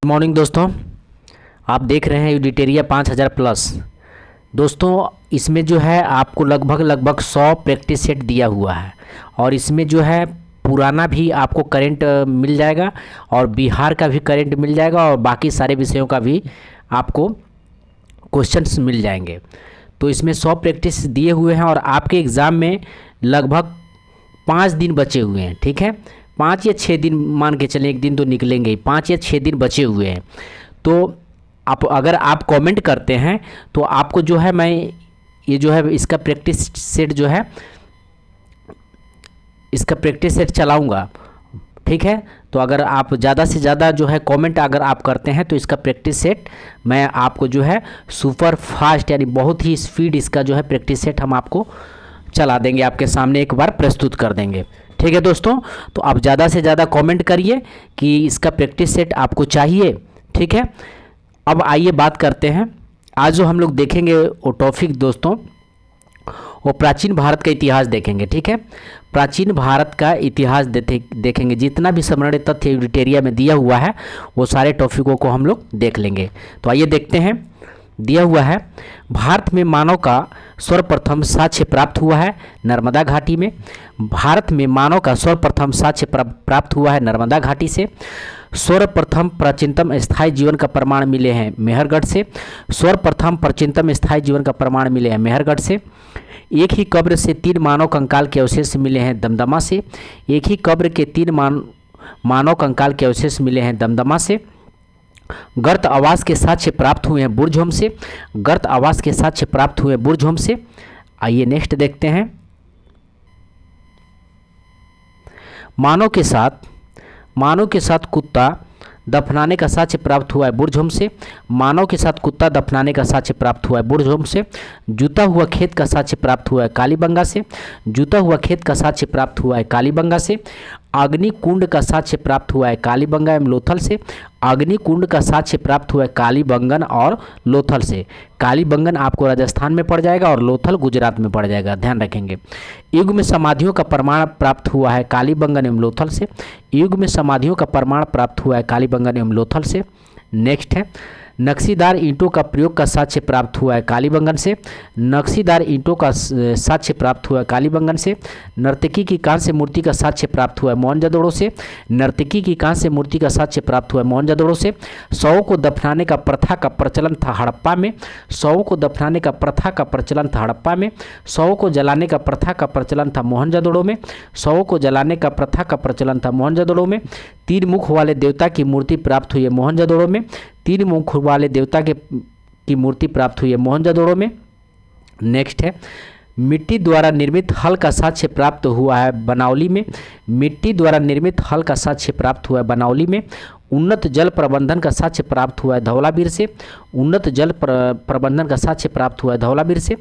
Good morning दोस्तों। आप देख रहे हैं यूडिटेरिया 5000 प्लस। दोस्तों इसमें जो है आपको लगभग 100 प्रैक्टिस सेट दिया हुआ है और इसमें जो है पुराना भी आपको करंट मिल जाएगा और बिहार का भी करंट मिल जाएगा और बाकी सारे विषयों का भी आपको क्वेश्चंस मिल जाएंगे। तो इसमें 100 प्रैक्टिस दिए हुए हैं और आपके एग्ज़ाम में लगभग 5 दिन बचे हुए हैं। ठीक है, 5 या 6 दिन मान के चलें, एक दिन तो निकलेंगे ही, 5 या 6 दिन बचे हुए हैं। तो अगर आप कमेंट करते हैं तो आपको जो है मैं ये जो है इसका प्रैक्टिस सेट जो है इसका प्रैक्टिस सेट चलाऊंगा। ठीक है, तो अगर आप ज़्यादा से ज़्यादा जो है कमेंट अगर आप करते हैं तो इसका प्रैक्टिस सेट मैं आपको जो है सुपर फास्ट यानी बहुत ही स्पीड इसका जो है प्रैक्टिस सेट हम आपको चला देंगे, आपके सामने एक बार प्रस्तुत कर देंगे। ठीक है दोस्तों, तो आप ज़्यादा से ज़्यादा कमेंट करिए कि इसका प्रैक्टिस सेट आपको चाहिए। ठीक है, अब आइए बात करते हैं। आज जो हम लोग देखेंगे वो टॉपिक दोस्तों वो प्राचीन भारत का इतिहास देखेंगे। ठीक है, प्राचीन भारत का इतिहास देखेंगे। जितना भी स्मरणीय तथ्य यूडिटेरिया में दिया हुआ है वो सारे टॉपिकों को हम लोग देख लेंगे। तो आइए देखते हैं। दिया हुआ है भारत में मानव का सर्वप्रथम साक्ष्य प्राप्त हुआ है नर्मदा घाटी में। भारत में मानव का सर्वप्रथम साक्ष्य प्राप्त हुआ है नर्मदा घाटी से। सर्वप्रथम प्राचीनतम स्थायी जीवन का प्रमाण मिले हैं मेहरगढ़ से। सर्वप्रथम प्राचीनतम स्थायी जीवन का प्रमाण मिले हैं मेहरगढ़ से। एक ही कब्र से 3 मानव कंकाल के अवशेष मिले हैं दमदमा से। एक ही कब्र के 3 मानव कंकाल के अवशेष मिले हैं दमदमा से। गर्त आवास के साक्ष्य प्राप्त हुए हैं बुर्जहोम से। गर्त आवास के साक्ष्य प्राप्त हुए बुर्जहोम से। आइए नेक्स्ट देखते हैं। मानव के साथ कुत्ता दफनाने का साक्ष्य प्राप्त हुआ है बुर्जहोम से। मानव के साथ कुत्ता दफनाने का साक्ष्य प्राप्त हुआ है बुर्जहोम से। जूता हुआ खेत का साक्ष्य प्राप्त हुआ है कालीबंगा से। जूता हुआ खेत का साक्ष्य प्राप्त हुआ है कालीबंगा से। अग्निकुंड का साक्ष्य प्राप्त हुआ है कालीबंगा एवं लोथल से। अग्निकुंड का साक्ष्य प्राप्त हुआ है कालीबंगन और लोथल से। कालीबंगन आपको राजस्थान में पड़ जाएगा और लोथल गुजरात में पड़ जाएगा, ध्यान रखेंगे। युग में समाधियों का प्रमाण प्राप्त हुआ है कालीबंगन एवं लोथल से। युग में समाधियों का प्रमाण प्राप्त हुआ है कालीबंगन एवं लोथल से। नेक्स्ट है नक्शीदार ईंटों का प्रयोग का साक्ष्य प्राप्त हुआ है कालीबंगन से। नक्शीदार ईंटों का साक्ष्य प्राप्त हुआ है कालीबंगन से। नर्तकी की कांस्य मूर्ति का साक्ष्य प्राप्त हुआ है मोहनजोदड़ो से। नर्तकी की कांस्य मूर्ति का साक्ष्य प्राप्त हुआ है मोहनजोदड़ो से। शवों को दफनाने का प्रथा का प्रचलन था हड़प्पा में। शवों को दफनाने का प्रथा का प्रचलन था हड़प्पा में। शवों को जलाने का प्रथा का प्रचलन था मोहनजोदड़ो में। शवों को जलाने का प्रथा का प्रचलन था मोहनजोदड़ो में। 3 मुख वाले देवता की मूर्ति प्राप्त हुई है मोहनजोदड़ो में। 3 मुख वाले देवता की मूर्ति प्राप्त हुई है मोहनजोदड़ो में। नेक्स्ट है मिट्टी द्वारा निर्मित हल का साक्ष्य प्राप्त हुआ है बनावली में। मिट्टी द्वारा निर्मित हल का साक्ष्य प्राप्त हुआ है बनावली में। उन्नत जल प्रबंधन का साक्ष्य प्राप्त हुआ है धौलावीर से। उन्नत जल प्रबंधन का साक्ष्य प्राप्त हुआ है धौलावीर से।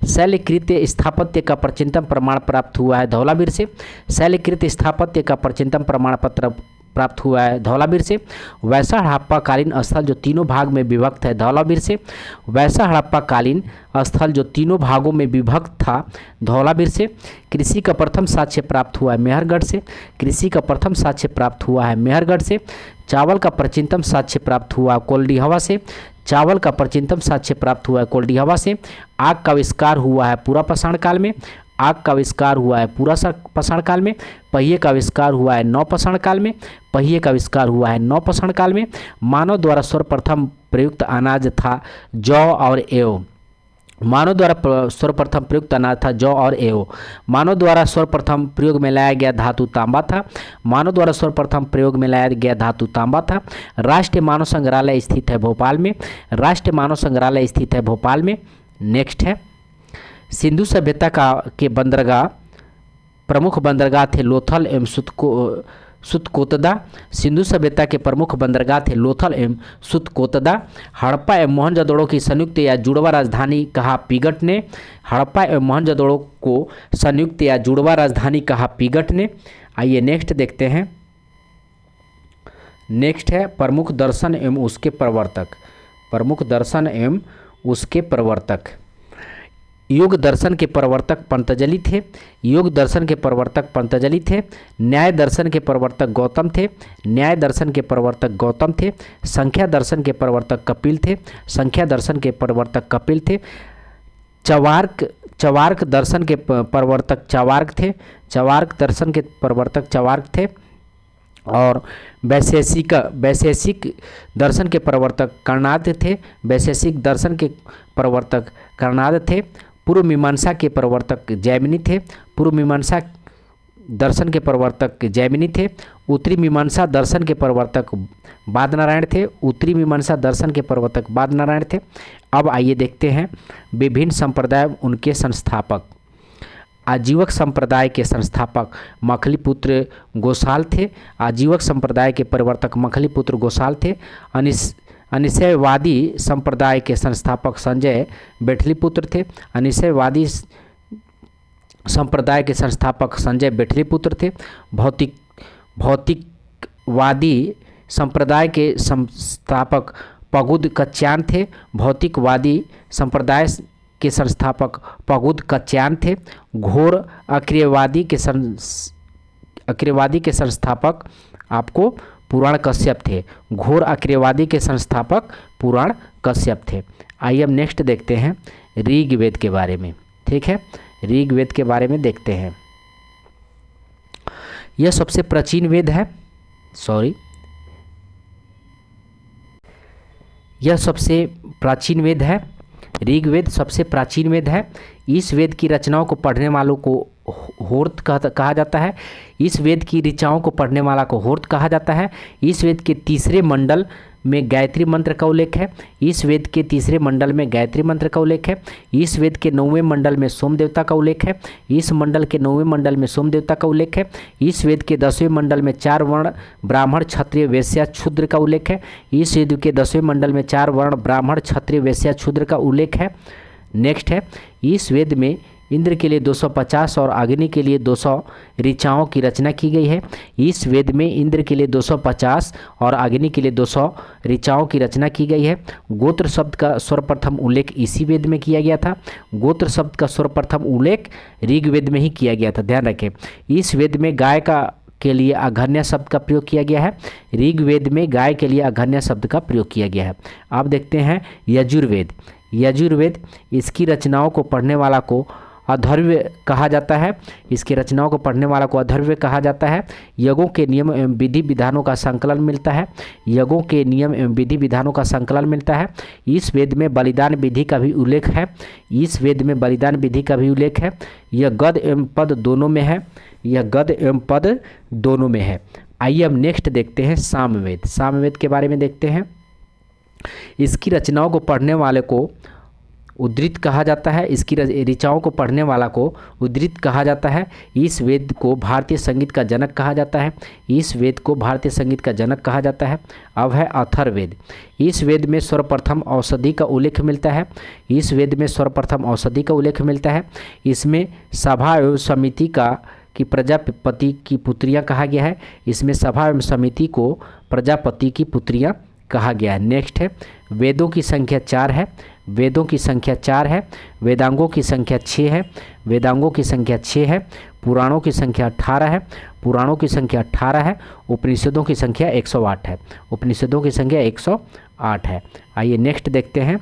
शैलकृत स्थापत्य का प्राचीनतम प्रमाण प्राप्त हुआ है धौलावीर से। शैलकृत स्थापत्य का प्राचीनतम प्रमाण पत्र प्राप्त हुआ है धौलावीर से। वैसा हड़प्पा कालीन स्थल जो तीनों भाग में विभक्त है धौलावीर से। वैसा हड़प्पा कालीन स्थल जो तीनों भागों में विभक्त था धौलावीर से। कृषि का प्रथम साक्ष्य प्राप्त हुआ है मेहरगढ़ से। कृषि का प्रथम साक्ष्य प्राप्त हुआ है मेहरगढ़ से। चावल का प्राचीनतम साक्ष्य प्राप्त हुआ कोल्डीहवा से। चावल का प्राचीनतम साक्ष्य प्राप्त हुआ है कोल्डीहवा से। आग का आविष्कार हुआ है पूरा पाषाण काल में। आग का आविष्कार हुआ है पूरा पाषाण काल में। पहिए का आविष्कार हुआ है नवपाषाण काल में। पहिए का आविष्कार हुआ है नवपाषाण काल में। मानव द्वारा सर्वप्रथम प्रयुक्त अनाज था जौ और एव। मानव द्वारा सर्वप्रथम प्रयुक्त अनाज था जौ और एव। मानव द्वारा सर्वप्रथम प्रयोग में लाया गया धातु तांबा था। मानव द्वारा सर्वप्रथम प्रयोग में लाया गया धातु तांबा था। राष्ट्रीय मानव संग्रहालय स्थित है भोपाल में। राष्ट्रीय मानव संग्रहालय स्थित है भोपाल में। नेक्स्ट है सिंधु सभ्यता के बंदरगाह प्रमुख बंदरगाह थे लोथल एवं सुतकोतदा। सिंधु सभ्यता के प्रमुख बंदरगाह थे लोथल एवं सुतकोतदा। हड़प्पा एवं मोहनजोदड़ो की संयुक्त या जुड़वा राजधानी कहा पिगट ने। हड़प्पा एवं मोहनजोदड़ो को संयुक्त या जुड़वा राजधानी कहा पिगट ने। आइए नेक्स्ट देखते हैं। नेक्स्ट है प्रमुख दर्शन एवं उसके प्रवर्तक। प्रमुख दर्शन एवं उसके प्रवर्तक। योग दर्शन के प्रवर्तक पतंजलि थे। योग दर्शन के प्रवर्तक पतंजलि थे। न्याय दर्शन के प्रवर्तक गौतम थे। न्याय दर्शन के प्रवर्तक गौतम थे। संख्या दर्शन के प्रवर्तक कपिल थे। संख्या दर्शन के प्रवर्तक कपिल थे। चवार्क दर्शन के प्रवर्तक चवार्क थे। चवार्क दर्शन के प्रवर्तक चवार्क थे। और वैशेषिक दर्शन के प्रवर्तक कर्णाद थे। वैशेषिक दर्शन के प्रवर्तक कर्णाद थे। पूर्व मीमांसा के प्रवर्तक जैमिनी थे। पूर्व मीमांसा दर्शन के प्रवर्तक जैमिनी थे। उत्तरी मीमांसा दर्शन के प्रवर्तक बादनारायण थे। उत्तरी मीमांसा दर्शन के प्रवर्तक बादनारायण थे। अब आइए देखते हैं विभिन्न संप्रदाय, उनके संस्थापक। आजीवक संप्रदाय के संस्थापक मखलीपुत्र गोसाल थे। आजीवक संप्रदाय के प्रवर्तक मखलीपुत्र गोसाल थे। अनिशयवादी संप्रदाय के संस्थापक संजय बेटलीपुत्र थे। अनिशयवादी संप्रदाय के संस्थापक संजय बेटलीपुत्र थे। भौतिकवादी संप्रदाय के संस्थापक पगुद कच्यान थे। भौतिकवादी संप्रदाय के संस्थापक पगुद कच्यान थे। घोर अक्रियवादी के संस्थापक आपको पुराण कश्यप थे। घोर अक्रियवादी के संस्थापक पुराण कश्यप थे। आइए हम नेक्स्ट देखते हैं ऋग्वेद के बारे में। ठीक है, ऋग्वेद के बारे में देखते हैं। यह सबसे प्राचीन वेद है। यह सबसे प्राचीन वेद है। ऋग्वेद सबसे प्राचीन वेद है। इस वेद की रचनाओं को पढ़ने वालों को होर्त कहा जाता है। इस वेद की ऋचाओं को पढ़ने वाला को होर्त कहा जाता है। इस वेद के तीसरे मंडल में गायत्री मंत्र का उल्लेख है। इस वेद के तीसरे मंडल में गायत्री मंत्र का उल्लेख है। इस वेद के 9वें मंडल में सोम देवता का उल्लेख है। इस मंडल के 9वें मंडल में सोम देवता का उल्लेख है। इस वेद के 10वें मंडल में 4 वर्ण ब्राह्मण क्षत्रिय वैश्य शूद्र का उल्लेख है। इस वेद के 10वें मंडल में 4 वर्ण ब्राह्मण क्षत्रिय वैश्य शूद्र का उल्लेख है। नेक्स्ट है, इस वेद में इंद्र के लिए 250 और अग्नि के लिए 200 ऋचाओं की रचना की गई है। इस वेद में इंद्र के लिए 250 और अग्नि के लिए 200 ऋचाओं की रचना की गई है। गोत्र शब्द का सर्वप्रथम उल्लेख इसी वेद में किया गया था। गोत्र शब्द का सर्वप्रथम उल्लेख ऋग्वेद में ही किया गया था, ध्यान रखें। इस वेद में गाय के लिए अघन्या शब्द का प्रयोग किया गया है। ऋग्वेद में गाय के लिए अघन्या शब्द का प्रयोग किया गया है। अब देखते हैं यजुर्वेद। यजुर्वेद, इसकी रचनाओं को पढ़ने वाला को अथर्व कहा जाता है। इसकी रचनाओं को पढ़ने वाला को अथर्व कहा जाता है। यज्ञों के नियम एवं विधि विधानों का संकलन मिलता है। यज्ञों के नियम एवं विधि विधानों का संकलन मिलता है। इस वेद में बलिदान विधि का भी उल्लेख है। इस वेद में बलिदान विधि का भी उल्लेख है। यह गद एवं पद दोनों में है। यह गद एवं पद दोनों में है। आइए हम नेक्स्ट देखते हैं सामवेद। सामवेद के बारे में देखते हैं। इसकी रचनाओं को पढ़ने वाले को उद्धृत कहा जाता है। इसकी ऋचाओं को पढ़ने वाला को उद्धृत कहा जाता है। इस वेद को भारतीय संगीत का जनक कहा जाता है। इस वेद को भारतीय संगीत का जनक कहा जाता है। अब है अथर्ववेद। इस वेद में सर्वप्रथम औषधि का उल्लेख मिलता है। इस वेद में सर्वप्रथम औषधि का उल्लेख मिलता है। इसमें सभा एवं समिति की प्रजापति की पुत्रियां कहा गया है। इसमें सभा एवं समिति को प्रजापति की पुत्रियां कहा गया है। नेक्स्ट है, वेदों की संख्या 4 है। वेदों की संख्या 4 है। वेदांगों की संख्या 6 है। वेदांगों की संख्या 6 है। पुराणों की संख्या 18 है। पुराणों की संख्या 18 है। उपनिषदों की संख्या 108 है। उपनिषदों की संख्या 108 है। आइए नेक्स्ट देखते हैं।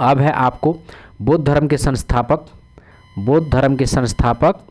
अब है आपको बौद्ध धर्म के संस्थापक। बौद्ध धर्म के संस्थापक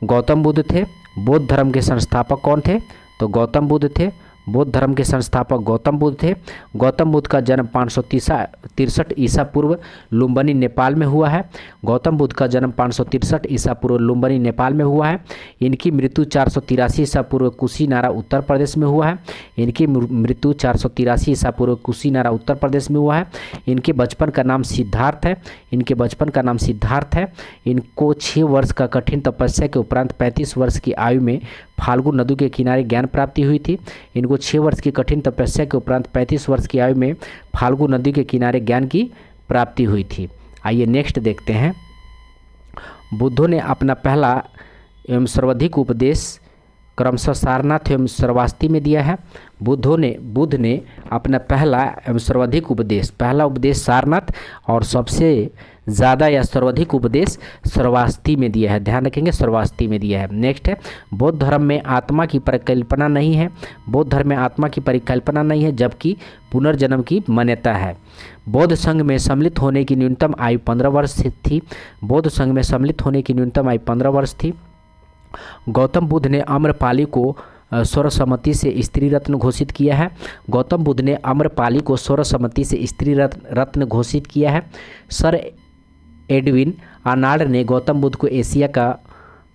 गौतम बुद्ध थे। बौद्ध धर्म के संस्थापक कौन थे? तो गौतम बुद्ध थे। बौद्ध धर्म के संस्थापक गौतम बुद्ध थे। गौतम बुद्ध का जन्म 563 ईसा पूर्व लुम्बिनी नेपाल में हुआ है। गौतम बुद्ध का जन्म 563 ईसा पूर्व लुम्बिनी नेपाल में हुआ है। इनकी मृत्यु 483 ईसा पूर्व कुशीनारा उत्तर प्रदेश में हुआ है। इनकी मृत्यु 483 ईसा पूर्व कुशीनारा उत्तर प्रदेश में हुआ है। इनके बचपन का नाम सिद्धार्थ है। इनके बचपन का नाम सिद्धार्थ है। इनको 6 वर्ष का कठिन तपस्या के उपरांत 35 वर्ष की आयु में फाल्गु नदी के किनारे ज्ञान प्राप्ति हुई थी। इनको 6 वर्ष की कठिन तपस्या के उपरांत 35 वर्ष की आयु में फाल्गु नदी के किनारे ज्ञान की प्राप्ति हुई थी। आइए नेक्स्ट देखते हैं। बुद्धों ने अपना पहला एवं सर्वाधिक उपदेश क्रमशः सारनाथ एवं श्रावस्ती में दिया है। बुद्ध ने अपना पहला एवं सर्वाधिक उपदेश, पहला उपदेश सारनाथ और सबसे ज़्यादा या सर्वाधिक उपदेश श्रावस्ती में दिया है। ध्यान रखेंगे, श्रावस्ती में दिया है। नेक्स्ट है, बौद्ध धर्म में आत्मा की परिकल्पना नहीं है। बौद्ध धर्म में आत्मा की परिकल्पना नहीं है, जबकि पुनर्जन्म की मान्यता है। बौद्ध संघ में सम्मिलित होने की न्यूनतम आयु 15 वर्ष थी। बौद्ध संघ में सम्मिलित होने की न्यूनतम आयु 15 वर्ष थी। गौतम बुद्ध ने आम्रपाली को सर्वसम्मति से स्त्री रत्न घोषित किया है। गौतम बुद्ध ने आम्रपाली को सर्वसम्मति से स्त्री रत्न घोषित किया है। सर एडविन आर्नाल्ड ने गौतम बुद्ध को एशिया का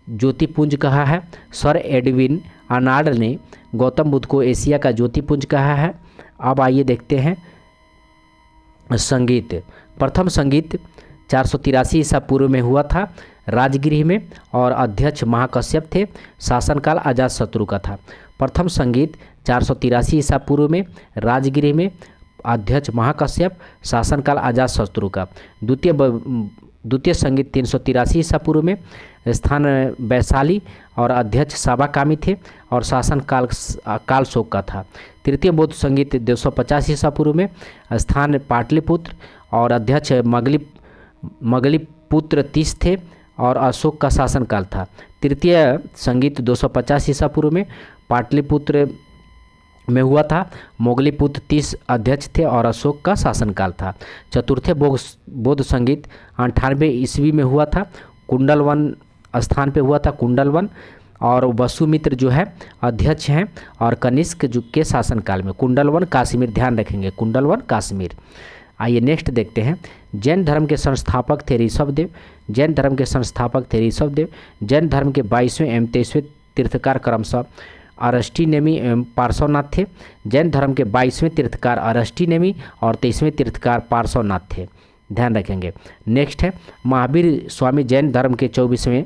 ज्योतिपुंज कहा है। सर एडविन आर्नाल्ड ने गौतम बुद्ध को एशिया का ज्योतिपुंज कहा है। अब आइए देखते हैं संगीत। प्रथम संगीत 483 ईसा पूर्व में हुआ था राजगृह में, और अध्यक्ष महाकश्यप थे। शासनकाल अजातशत्रु का था। प्रथम संगीत 483 ईसा पूर्व में राजगृह में, अध्यक्ष महाकश्यप, शासनकाल अजातशत्रु का। द्वितीय संगीत 383 ईसा पूर्व में, स्थान वैशाली और अध्यक्ष साबाकामी थे और शासन कालशोक का था। तृतीय बौद्ध संगीत 250 ईसा पूर्व में, स्थान पाटलिपुत्र और अध्यक्ष मगलिपुत्र तीस थे और अशोक का शासनकाल था। तृतीय संगीत 250 ईसा पूर्व में पाटलिपुत्र में हुआ था। मोगलीपुत्र 30 अध्यक्ष थे और अशोक का शासनकाल था। चतुर्थ बौद्ध संगीत 98 ईस्वी में हुआ था। कुंडलवन स्थान पे हुआ था, कुंडलवन, और वसुमित्र जो है अध्यक्ष हैं और कनिष्क के शासनकाल में। कुंडलवन काश्मीर, ध्यान रखेंगे, कुंडलवन काश्मीर। आइए नेक्स्ट देखते हैं। जैन धर्म के संस्थापक थे ऋषभदेव। जैन धर्म के संस्थापक थे ऋषभदेव। जैन धर्म के 22वें एवं 23वें तीर्थकार क्रमशः अरष्टिनेमि एवं पार्श्वनाथ थे। जैन धर्म के 22वें तीर्थकार अरष्टिनेमि और 23वें तीर्थकार पार्श्वनाथ थे। ध्यान रखेंगे। नेक्स्ट है, महावीर स्वामी जैन धर्म के 24वें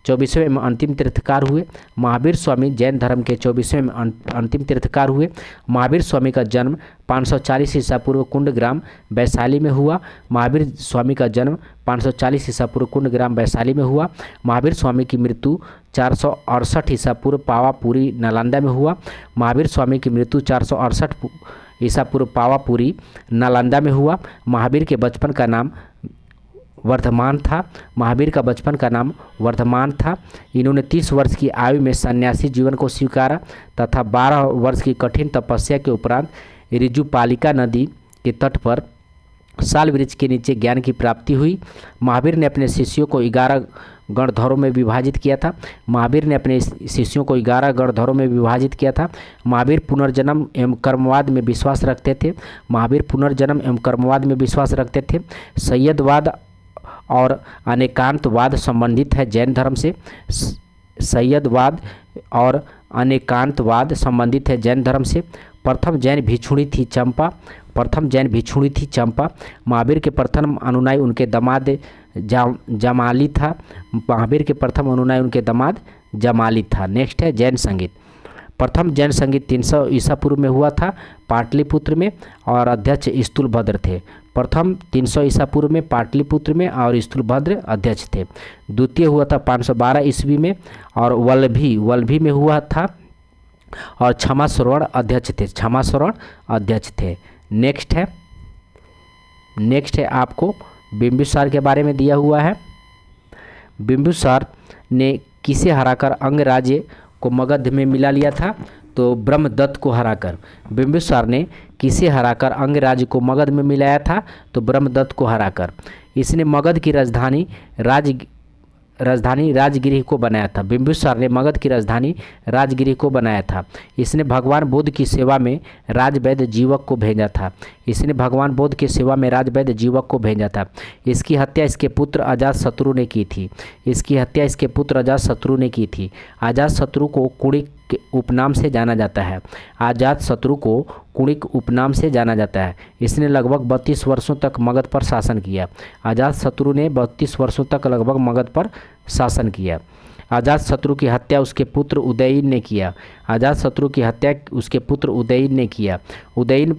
एवं अंतिम तीर्थकार हुए। महावीर स्वामी जैन धर्म के 24वें एवं अंतिम तीर्थकार हुए। महावीर स्वामी का जन्म 540 ईसा पूर्व कुंडग्राम वैशाली में हुआ। महावीर स्वामी का जन्म 540 ईसा पूर्व कुंडग्राम वैशाली में हुआ। महावीर स्वामी की मृत्यु 468 ईसा पूर्व पावापुरी नालंदा में हुआ। महावीर स्वामी की मृत्यु 468 ईसा पूर्व पावापुरी नालंदा में हुआ। महावीर के बचपन का नाम वर्धमान था। महावीर का बचपन का नाम वर्धमान था। इन्होंने 30 वर्ष की आयु में सन्यासी जीवन को स्वीकारा तथा 12 वर्ष की कठिन तपस्या के उपरांत ऋजुपालिका नदी के तट पर साल वृक्ष के नीचे ज्ञान की प्राप्ति हुई। महावीर ने अपने शिष्यों को 11 गणधरों में विभाजित किया था। महावीर ने अपने शिष्यों को 11 गणधरों में विभाजित किया था। महावीर पुनर्जन्म एवं कर्मवाद में विश्वास रखते थे। महावीर पुनर्जन्म एवं कर्मवाद में विश्वास रखते थे। सैयदवाद और अनेकांतवाद संबंधित है जैन धर्म से। सैयदवाद और अनेकांतवाद संबंधित है जैन धर्म से। प्रथम जैन भिक्षुणी थी चंपा। प्रथम जैन भिक्षुणी थी चंपा। महावीर के प्रथम अनुयायी उनके दामाद जमाली था। महावीर के प्रथम अनुयायी उनके दामाद जमाली था। नेक्स्ट है जैन संगीत। प्रथम जैन संगीत 300 ईसा पूर्व में हुआ था पाटलिपुत्र में और अध्यक्ष स्थूलभद्र थे। प्रथम 300 ईसा पूर्व में पाटलिपुत्र में और स्थूलभद्र अध्यक्ष थे। द्वितीय हुआ था 512 ईस्वी में और वल्भी में हुआ था और क्षमाश्रवण अध्यक्ष थे। क्षमाश्रवण अध्यक्ष थे। नेक्स्ट है आपको बिंबिसार के बारे में दिया हुआ है। बिंबिसार ने किसे हराकर अंग राज्य को मगध में मिला लिया था? तो ब्रह्मदत्त को हराकर। बिंबिसार ने किसे हराकर अंग राज्य को मगध में मिलाया था? तो ब्रह्मदत्त को हराकर। इसने मगध की राजधानी राजगिरी को बनाया था। बिंबिसार ने मगध की राजधानी राजगिरी को बनाया था। इसने भगवान बुद्ध की सेवा में राजवैद्य जीवक को भेजा था। इसने भगवान बुद्ध की सेवा में राजवैद्य जीवक को भेजा था। इसकी हत्या इसके पुत्र अजातशत्रु ने की थी। इसकी हत्या इसके पुत्र अजातशत्रु ने की थी। अजातशत्रु को कुणिक उपनाम से जाना जाता है। अजातशत्रु को कुणिक उपनाम से जाना जाता है। इसने लगभग 32 वर्षों तक मगध पर शासन किया। अजातशत्रु ने 32 वर्षों तक लगभग मगध पर शासन किया। अजातशत्रु की हत्या उसके पुत्र उदयन ने किया। अजातशत्रु की हत्या उसके पुत्र उदयन ने किया। उदयन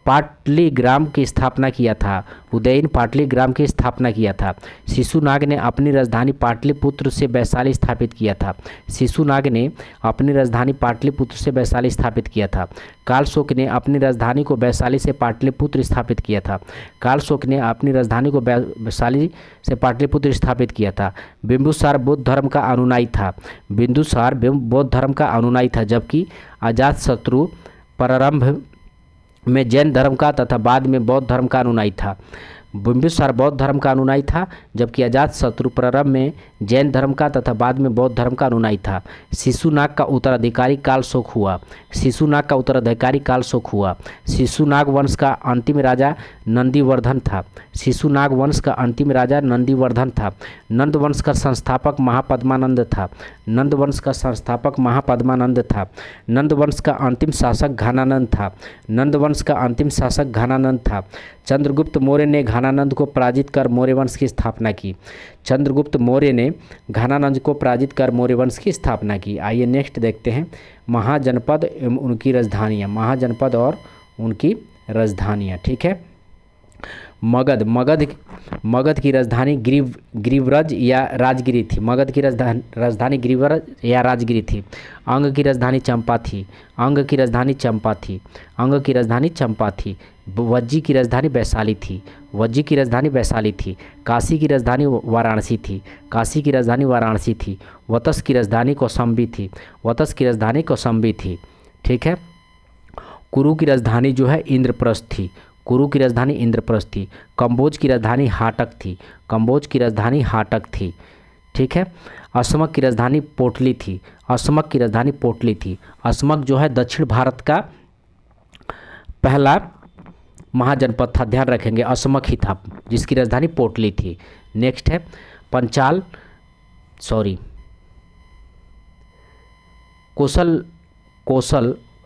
पाटलिग्राम की स्थापना किया था। उदयन पाटलिग्राम की स्थापना किया था। शिशुनाग ने अपनी राजधानी पाटलिपुत्र से वैशाली स्थापित किया था। शिशुनाग ने अपनी राजधानी पाटलिपुत्र से वैशाली स्थापित किया था। कालशोक ने अपनी राजधानी को वैशाली से पाटलिपुत्र स्थापित किया था। कालशोक ने अपनी राजधानी को वैशाली से पाटलिपुत्र स्थापित किया था। बिंदुसार बौद्ध धर्म का अनुयायी था। बिंदुसार बौद्ध धर्म का अनुयायी था, जबकि अजातशत्रु प्रारंभ में जैन धर्म का तथा बाद में बौद्ध धर्म का अनुयायी था। बिंदुसार बौद्ध धर्म का अनुयायी था, जबकि अजातशत्रु प्रारंभ में जैन धर्म का तथा बाद में बौद्ध धर्म का अनुयायी था। शिशुनाग का उत्तराधिकारी कालशोक हुआ। शिशुनाग का उत्तराधिकारी कालशोक हुआ। शिशुनाग वंश का अंतिम राजा नंदीवर्धन था। शिशुनाग वंश का अंतिम राजा नंदीवर्धन था। नंद वंश का संस्थापक महापद्मानंद था। नंद वंश का संस्थापक महापद्मानंद था। नंद वंश का अंतिम शासक घनानंद था। नंद वंश का अंतिम शासक घनानंद था। चंद्रगुप्त मौर्य ने घनानंद को पराजित कर मौर्य वंश की स्थापना की। चंद्रगुप्त मौर्य ने घनानंद को पराजित कर मौर्य वंश की स्थापना की। आइए नेक्स्ट देखते हैं महाजनपद एवं उनकी राजधानियाँ। महाजनपद और उनकी राजधानियाँ, ठीक है। मगध की राजधानी गिरिव्रज या राजगिरी थी। मगध की राजधानी गिरिव्रज या राजगिरी थी। अंग की राजधानी चंपा थी। अंग की राजधानी चंपा थी। अंग की राजधानी चंपा थी। वज्जी की राजधानी वैशाली थी। वज्जी की राजधानी वैशाली थी। काशी की राजधानी वाराणसी थी। काशी की राजधानी वाराणसी थी। वतस की राजधानी कौशाम्बी थी। वतस की राजधानी कौशाम्बी थी, ठीक है। कुरु की राजधानी जो है इंद्रप्रस्थ थी। कुरु की राजधानी इंद्रप्रस्थ थी। कंबोज की राजधानी हाटक थी। कंबोज की राजधानी हाटक थी, ठीक है। असमक की राजधानी पोटली थी। असमक की राजधानी पोटली थी। असमक जो है दक्षिण भारत का पहला महाजनपद था, ध्यान रखेंगे, असमक ही था, जिसकी राजधानी पोटली थी। नेक्स्ट है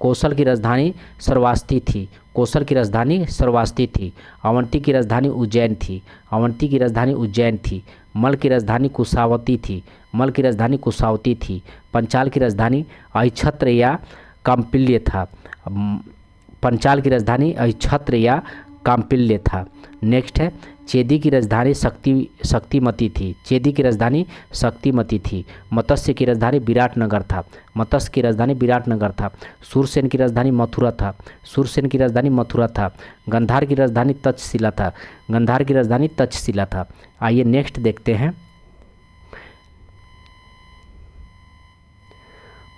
कौशल की राजधानी श्रावस्ती थी। कौशल की राजधानी श्रावस्ती थी। अवंती की राजधानी उज्जैन थी। अवंती की राजधानी उज्जैन थी। मल की राजधानी कुशावती थी। मल की राजधानी कुशावती थी। पंचाल की राजधानी अहिछत्र या काम्पिल्य था। पंचाल की राजधानी अहिछत्र या काम्पिल्य था। नेक्स्ट है चेदी की राजधानी शक्तिमती थी। चेदी की राजधानी शक्तिमती थी। मत्स्य की राजधानी विराटनगर था। मत्स्य की राजधानी विराटनगर था। सूरसेन की राजधानी मथुरा था। सूरसेन की राजधानी मथुरा था। गंधार की राजधानी तक्षशिला था। गंधार की राजधानी तक्षशिला था। आइए नेक्स्ट देखते हैं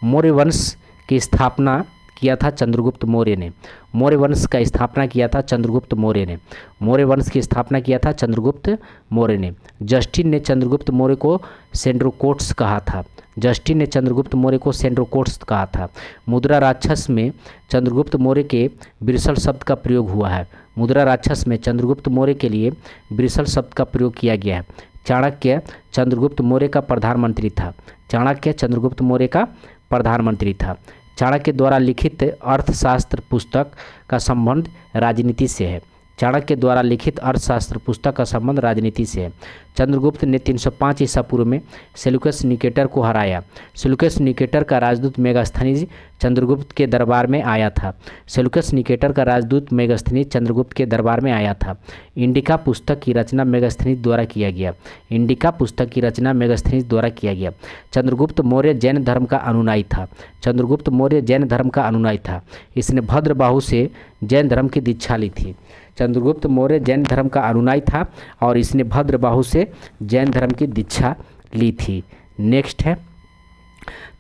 मौर्य वंश की स्थापना किया था चंद्रगुप्त मौर्य ने। मौर्य वंश का स्थापना किया था चंद्रगुप्त मौर्य ने। मौर्य वंश की स्थापना किया था चंद्रगुप्त मौर्य ने। जस्टिन ने चंद्रगुप्त मौर्य को सेंड्रोकोट्स कहा था। जस्टिन ने चंद्रगुप्त मौर्य को सेंड्रोकोट्स कहा था। मुद्रा राक्षस में चंद्रगुप्त मौर्य के ब्रिसल शब्द का प्रयोग हुआ है। मुद्रा राक्षस में चंद्रगुप्त मौर्य के लिए ब्रिसल शब्द का प्रयोग किया गया है। चाणक्य चंद्रगुप्त मौर्य का प्रधानमंत्री था। चाणक्य चंद्रगुप्त मौर्य का प्रधानमंत्री था। चाणक्य द्वारा लिखित अर्थशास्त्र पुस्तक का संबंध राजनीति से है। चाणक्य द्वारा लिखित अर्थशास्त्र पुस्तक का संबंध राजनीति से है। चंद्रगुप्त ने 305 ईसा पूर्व में सेल्यूकस निकेटर को हराया। सेल्यूकस निकेटर का राजदूत मेगास्थनीज चंद्रगुप्त के दरबार में आया था। सेल्यूकस निकेटर का राजदूत मेगास्थनीज चंद्रगुप्त के दरबार में आया था। इंडिका पुस्तक की रचना मेगास्थनीज द्वारा किया गया। इंडिका पुस्तक की रचना मेगास्थनीज द्वारा किया गया। चंद्रगुप्त मौर्य जैन धर्म का अनुयायी था। चंद्रगुप्त मौर्य जैन धर्म का अनुयायी था। इसने भद्रबाहु से जैन धर्म की दीक्षा ली थी। चंद्रगुप्त मौर्य जैन धर्म का अनुयायी था और इसने भद्रबाहु से जैन धर्म की दीक्षा ली थी। नेक्स्ट है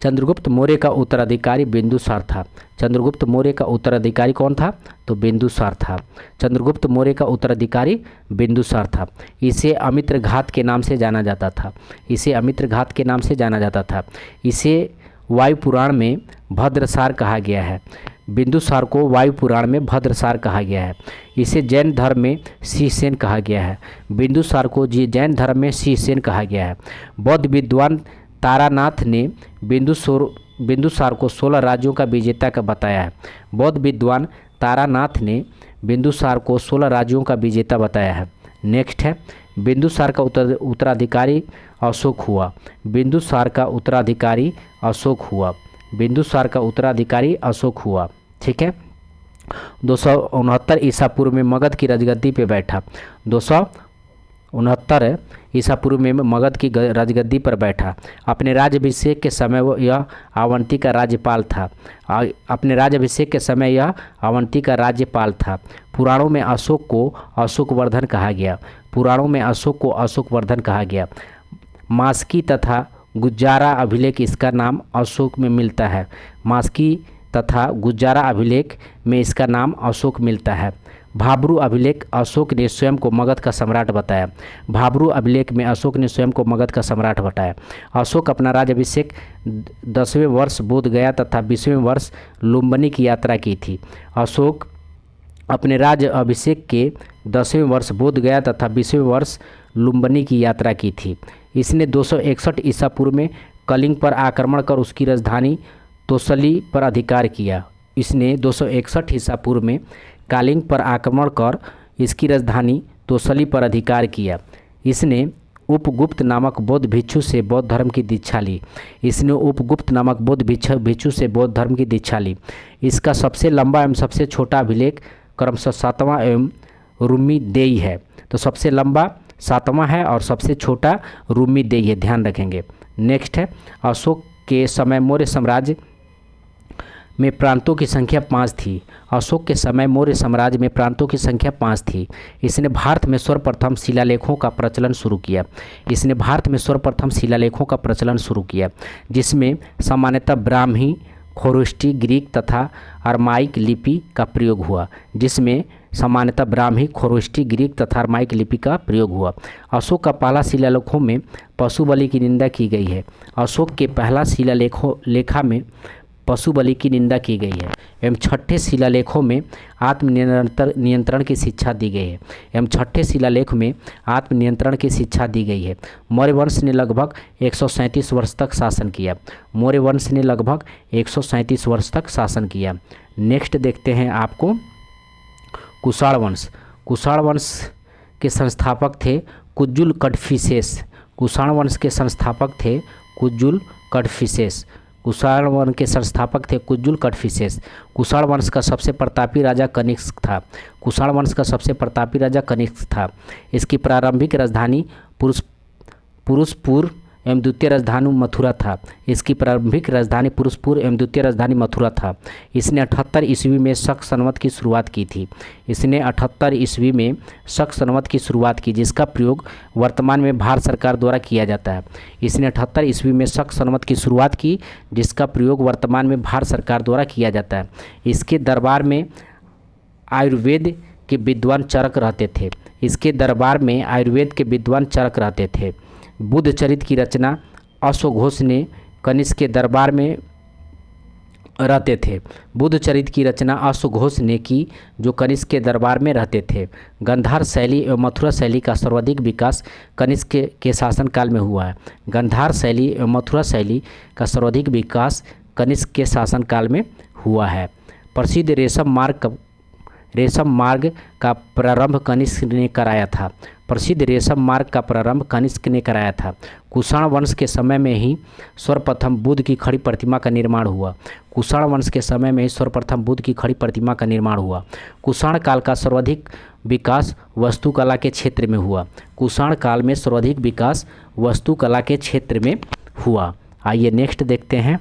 चंद्रगुप्त मौर्य का उत्तराधिकारी बिंदुसार था। चंद्रगुप्त मौर्य का उत्तराधिकारी कौन था? तो बिंदुसार था। चंद्रगुप्त मौर्य का उत्तराधिकारी बिंदुसार था। इसे अमित्र घात के नाम से जाना जाता था। इसे अमित्र घात के नाम से जाना जाता था। इसे वायु पुराण में भद्रसार कहा गया है। बिंदुसार को वायु पुराण में भद्रसार कहा गया है। इसे जैन धर्म में शीशसेन कहा गया है। बिंदुसार को जैन धर्म में शीशसेन कहा गया है। बौद्ध विद्वान तारानाथ ने बिंदुसार को 16 राज्यों का विजेता का बताया है। बौद्ध विद्वान तारानाथ ने बिंदुसार को 16 राज्यों का विजेता बताया है। नेक्स्ट है बिंदुसार का उत्तराधिकारी अशोक हुआ। बिंदुसार का उत्तराधिकारी अशोक हुआ। बिंदुसार का उत्तराधिकारी अशोक हुआ। ठीक है, 269 ईसा पूर्व में मगध की राजगद्दी पे बैठा। 269 ईसा पूर्व में मगध की राजगद्दी पर बैठा। अपने राज्याभिषेक के समय यह अवंती का राज्यपाल था। अपने राज्याभिषेक के समय यह अवंती का राज्यपाल था। पुराणों में अशोक को अशोकवर्धन कहा गया। पुराणों में अशोक को अशोकवर्धन कहा गया। मास्की तथा गुज्जारा अभिलेख इसका नाम अशोक में मिलता है। मास्की तथा गुज्जारा अभिलेख में इसका नाम अशोक मिलता है। भाब्रू अभिलेख अशोक ने स्वयं को मगध का सम्राट बताया। भाब्रू अभिलेख में अशोक ने स्वयं को मगध का सम्राट बताया। अशोक अपना राज्याभिषेक 10वें वर्ष बोध गया तथा 20वें वर्ष लुम्बिनी की यात्रा की थी। अशोक अपने राज्य अभिषेक के 10वें वर्ष बोध गया तथा 20वें वर्ष लुम्बिनी की यात्रा की थी। इसने 261 ईसा पूर्व में कलिंग पर आक्रमण कर उसकी राजधानी तोसली पर अधिकार किया। इसने 261 ईसा पूर्व में कालिंग पर आक्रमण कर इसकी राजधानी तोसली पर अधिकार किया। इसने उपगुप्त नामक बौद्ध भिक्षु से बौद्ध धर्म की दीक्षा ली। इसने उपगुप्त नामक बौद्ध भिक्षु से बौद्ध धर्म की दीक्षा ली। इसका सबसे लंबा एवं सबसे छोटा अभिलेख क्रमशः 7वां एवं रूमीदेई है। तो सबसे लंबा 7वां है और सबसे छोटा रूमीदेई है, ध्यान रखेंगे। नेक्स्ट है, अशोक के समय मौर्य साम्राज्य में प्रांतों की संख्या 5 थी। अशोक के समय मौर्य साम्राज्य में प्रांतों की संख्या 5 थी। इसने भारत में सर्वप्रथम शिलालेखों का प्रचलन शुरू किया। इसने भारत में सर्वप्रथम शिलालेखों का प्रचलन शुरू किया, जिसमें सामान्यतः ब्राह्मी, खोरोष्टी, ग्रीक तथा अरमाइक लिपि का प्रयोग हुआ। जिसमें सामान्यतः ब्राह्मी, खोरोष्टी, ग्रीक तथा अरमाइक लिपि का प्रयोग हुआ। अशोक का पहला शिलालेखों में पशु बलि की निंदा की गई है। अशोक के पहला शिलालेखा में पशु बलि की निंदा की गई है। एवं छठे शिलालेखों में आत्मनियंत्रण की शिक्षा दी गई है। एवं छठे शिलालेख में आत्मनियंत्रण की शिक्षा दी गई है। मौर्य वंश ने लगभग 137 वर्ष तक शासन किया। मौर्य वंश ने लगभग 137 वर्ष तक शासन किया। नेक्स्ट देखते हैं आपको कुषाण वंश। कुषाण वंश के संस्थापक थे कुजुल कड़फिसेस। कुषाण वंश के संस्थापक थे कुजुल कड़फिसेस। कुषाण वंश के संस्थापक थे कुजुल कड़फिसेस। कुषाण वंश का सबसे प्रतापी राजा कनिष्क था। कुषाण वंश का सबसे प्रतापी राजा कनिष्क था। इसकी प्रारंभिक राजधानी पुरुषपुर एवं द्वितीय राजधानी मथुरा था। इसकी प्रारंभिक राजधानी पुरुषपुर एवं द्वितीय राजधानी मथुरा था। इसने 78 ईस्वी में शक संवत की शुरुआत की थी। इसने 78 ईस्वी में शक संवत की शुरुआत की, जिसका प्रयोग वर्तमान में भारत सरकार द्वारा किया जाता है। इसने 78 ईस्वी में शक संवत की शुरुआत की, जिसका प्रयोग वर्तमान में भारत सरकार द्वारा किया जाता है। इसके दरबार में आयुर्वेद के विद्वान चरक रहते थे। इसके दरबार में आयुर्वेद के विद्वान चरक रहते थे। बुद्ध चरित की रचना अश्वघोष ने कनिष्क के दरबार में रहते थे। बुद्ध चरित की रचना अश्वघोष ने की, जो कनिष्क के दरबार में रहते थे। गांधार शैली एवं मथुरा शैली का सर्वाधिक विकास कनिष्क के शासनकाल में हुआ है। गांधार शैली एवं मथुरा शैली का सर्वाधिक विकास कनिष्क के शासनकाल में हुआ है। प्रसिद्ध रेशम मार्ग का प्रारंभ कनिष्क ने कराया था। प्रसिद्ध रेशम मार्ग का प्रारंभ कनिष्क ने कराया था। कुषाण वंश के समय में ही सर्वप्रथम बुद्ध की खड़ी प्रतिमा का निर्माण हुआ। कुषाण वंश के समय में ही सर्वप्रथम बुद्ध की खड़ी प्रतिमा का निर्माण हुआ। कुषाण काल का सर्वाधिक विकास वास्तुकला के क्षेत्र में हुआ। कुषाण काल में सर्वाधिक विकास वास्तुकला के क्षेत्र में हुआ। आइए नेक्स्ट देखते हैं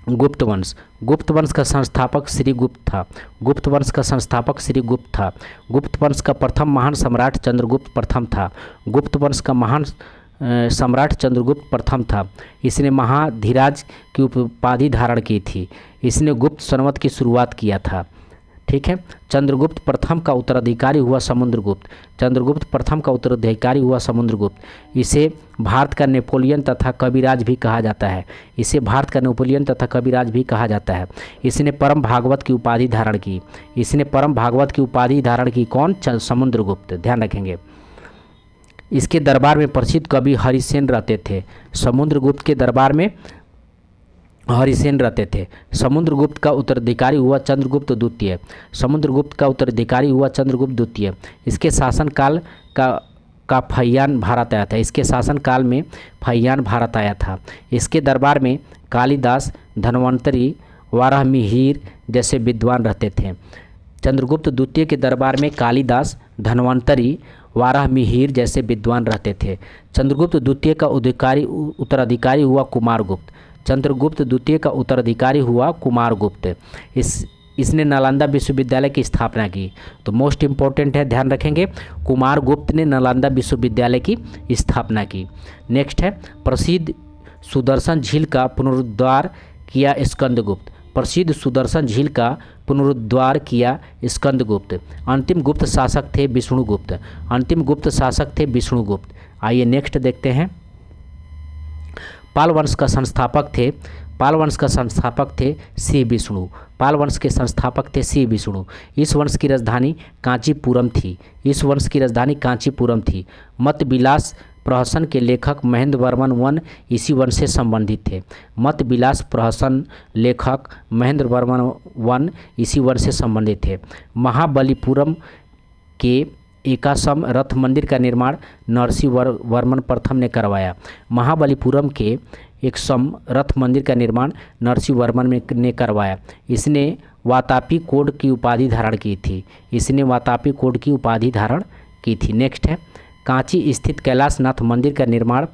गुप्त वंश। गुप्त वंश का संस्थापक श्रीगुप्त था। गुप्त वंश का संस्थापक श्रीगुप्त था। गुप्त वंश का प्रथम महान सम्राट चंद्रगुप्त प्रथम था। गुप्त वंश का महान सम्राट चंद्रगुप्त प्रथम था। इसने महाधीराज की उपाधि धारण की थी। इसने गुप्त संवत की शुरुआत किया था। ठीक है। चंद्रगुप्त प्रथम का उत्तराधिकारी हुआ समुद्रगुप्त। चंद्रगुप्त प्रथम का उत्तराधिकारी हुआ समुद्रगुप्त। इसे भारत का नेपोलियन तथा कविराज भी कहा जाता है। इसे भारत का नेपोलियन तथा कविराज भी कहा जाता है। इसने परम भागवत की उपाधि धारण की। इसने परम भागवत की उपाधि धारण की। कौन? समुद्रगुप्त। ध्यान रखेंगे। इसके दरबार में प्रसिद्ध कवि हरिसेन रहते थे। समुद्रगुप्त के दरबार में हरिसेन रहते थे। समुद्रगुप्त का उत्तराधिकारी हुआ चंद्रगुप्त द्वितीय। समुद्रगुप्त का उत्तराधिकारी हुआ चंद्रगुप्त द्वितीय। इसके शासनकाल का फैयान भारत आया था। इसके शासनकाल में फैयान भारत आया था। इसके दरबार में कालिदास, धन्वंतरी, वाराहमिहिर जैसे विद्वान रहते थे। चंद्रगुप्त द्वितीय के दरबार में कालिदास, धन्वंतरि, वाराहमिहिर जैसे विद्वान रहते थे। चंद्रगुप्त द्वितीय का उत्तराधिकारी हुआ कुमारगुप्त। चंद्रगुप्त द्वितीय का उत्तराधिकारी हुआ कुमारगुप्त। इसने नालंदा विश्वविद्यालय की स्थापना की। तो मोस्ट इम्पोर्टेंट है, ध्यान रखेंगे, कुमारगुप्त ने नालंदा विश्वविद्यालय की स्थापना की। नेक्स्ट है, प्रसिद्ध सुदर्शन झील का पुनरुद्धार किया स्कंदगुप्त। प्रसिद्ध सुदर्शन झील का पुनरुद्धार किया स्कंदगुप्त। अंतिम गुप्त शासक थे विष्णुगुप्त। अंतिम गुप्त शासक थे विष्णुगुप्त। आइए नेक्स्ट देखते हैं। पाल वंश का संस्थापक थे श्री विष्णु। पाल वंश के संस्थापक थे श्री विष्णु। इस वंश की राजधानी कांचीपुरम थी। मत विलास प्रहसन के लेखक महेंद्र वर्मन वन इसी वंश से संबंधित थे। मत विलास प्रहसन लेखक महेंद्र वर्मन वन इसी वंश से संबंधित थे। महाबलीपुरम के एकाश्म रथ मंदिर का निर्माण नरसिंह वर्मन प्रथम ने करवाया। महाबलीपुरम के एकसम रथ मंदिर का निर्माण नरसिंह वर्मन ने करवाया। इसने वातापी कोड की उपाधि धारण की थी। नेक्स्ट है, कांची स्थित कैलाशनाथ मंदिर का निर्माण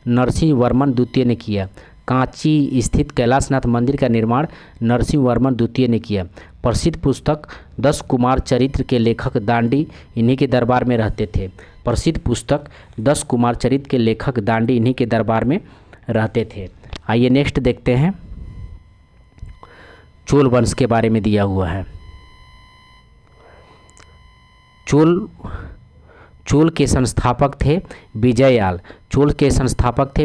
नरसिंह वर्मन द्वितीय ने किया। कांची स्थित कैलाशनाथ मंदिर का निर्माण नरसिंह वर्मन द्वितीय ने किया। प्रसिद्ध पुस्तक 10 कुमार चरित्र के लेखक दांडी इन्हीं के दरबार में रहते थे। प्रसिद्ध पुस्तक 10 कुमार चरित्र के लेखक दांडी इन्हीं के दरबार में रहते थे। आइए नेक्स्ट देखते हैं, चोल वंश के बारे में दिया हुआ है। चोल के संस्थापक थे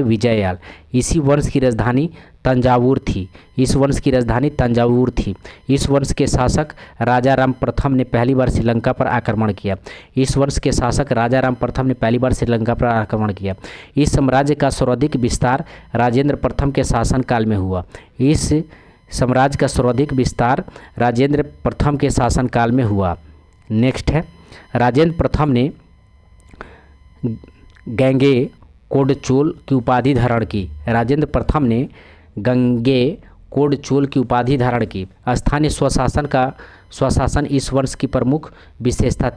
विजययाल। इसी वंश की राजधानी तंजावुर थी। इस वंश के शासक राजाराम प्रथम ने पहली बार श्रीलंका पर आक्रमण किया। इस साम्राज्य का सर्वाधिक विस्तार राजेंद्र प्रथम के शासनकाल में हुआ। नेक्स्ट है, राजेंद्र प्रथम ने गंगे कोडचोल की उपाधि धारण की। स्थानीय स्वशासन इस वंश की प्रमुख विशेषता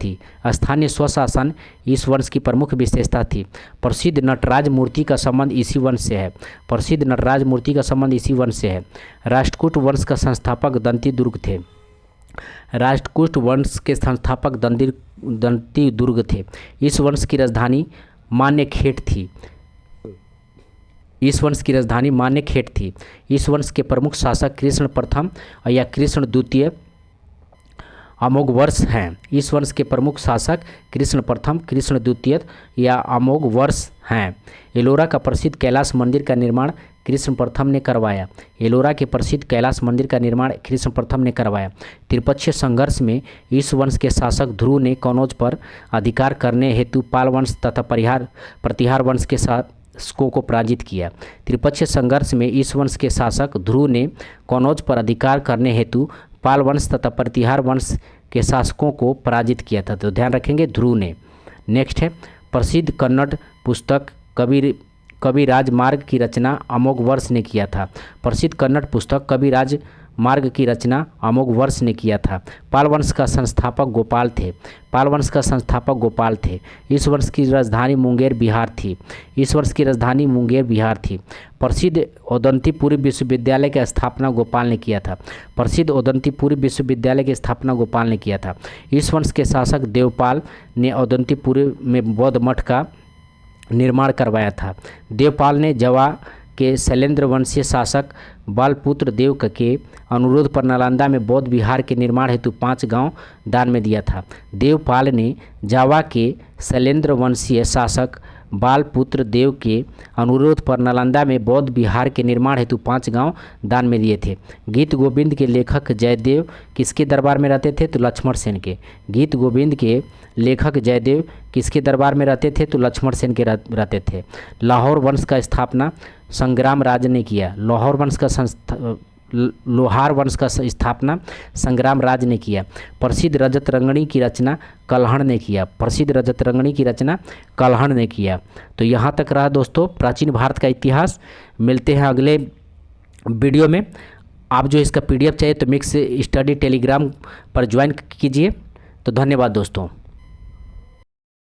थी। प्रसिद्ध नटराज मूर्ति का संबंध इसी वंश से है। राष्ट्रकूट वंश का संस्थापक दंती दुर्ग थे। इस वंश की राजधानी मान्यखेट थी। इस वंश के प्रमुख शासक कृष्ण प्रथम या कृष्ण द्वितीय अमोघवर्ष हैं। एलोरा का प्रसिद्ध कैलाश मंदिर का निर्माण कृष्ण प्रथम ने करवाया। त्रिपक्षीय संघर्ष में इस वंश के शासक ध्रुव ने कनौज पर अधिकार करने हेतु पाल वंश तथा प्रतिहार वंश के शासकों को पराजित किया। त्रिपक्षीय संघर्ष में इस वंश के शासक ध्रुव ने कनौज पर अधिकार करने हेतु पाल वंश तथा प्रतिहार वंश के शासकों को पराजित किया था। तो ध्यान रखेंगे, ध्रुव ने। नेक्स्ट है, प्रसिद्ध कन्नड़ पुस्तक कविराज मार्ग की रचना अमोघवर्ष ने किया था। पाल वंश का संस्थापक गोपाल थे। इस वंश की राजधानी मुंगेर बिहार थी। प्रसिद्ध औदंतीपुरी विश्वविद्यालय की स्थापना गोपाल ने किया था। इस वंश के शासक देवपाल ने औदंतीपुरी में बौद्ध मठ का निर्माण करवाया था। देवपाल ने जवा के शैलेंद्र वंशीय शासक बालपुत्र देव के अनुरोध पर नालंदा में बौद्ध विहार के निर्माण हेतु 5 गांव दान में दिया था। देवपाल ने जावा के शैलेंद्र वंशीय शासक बालपुत्र देव के अनुरोध पर नालंदा में बौद्ध विहार के निर्माण हेतु 5 गांव दान में दिए थे। गीत गोविंद के लेखक जयदेव किसके दरबार में रहते थे? तो लक्ष्मण सेन के। गीत गोविंद के लेखक जयदेव किसके दरबार में रहते थे? तो लक्ष्मण सेन के रहते थे। लाहौर वंश का स्थापना संग्राम राज ने किया। लोहार वंश का स्थापना संग्राम राज ने किया। प्रसिद्ध रजत रंगणी की रचना कल्हण ने किया। तो यहाँ तक रहा दोस्तों प्राचीन भारत का इतिहास। मिलते हैं अगले वीडियो में। आप जो इसका PDF चाहिए तो मिक्स स्टडी टेलीग्राम पर ज्वाइन कीजिए। तो धन्यवाद दोस्तों।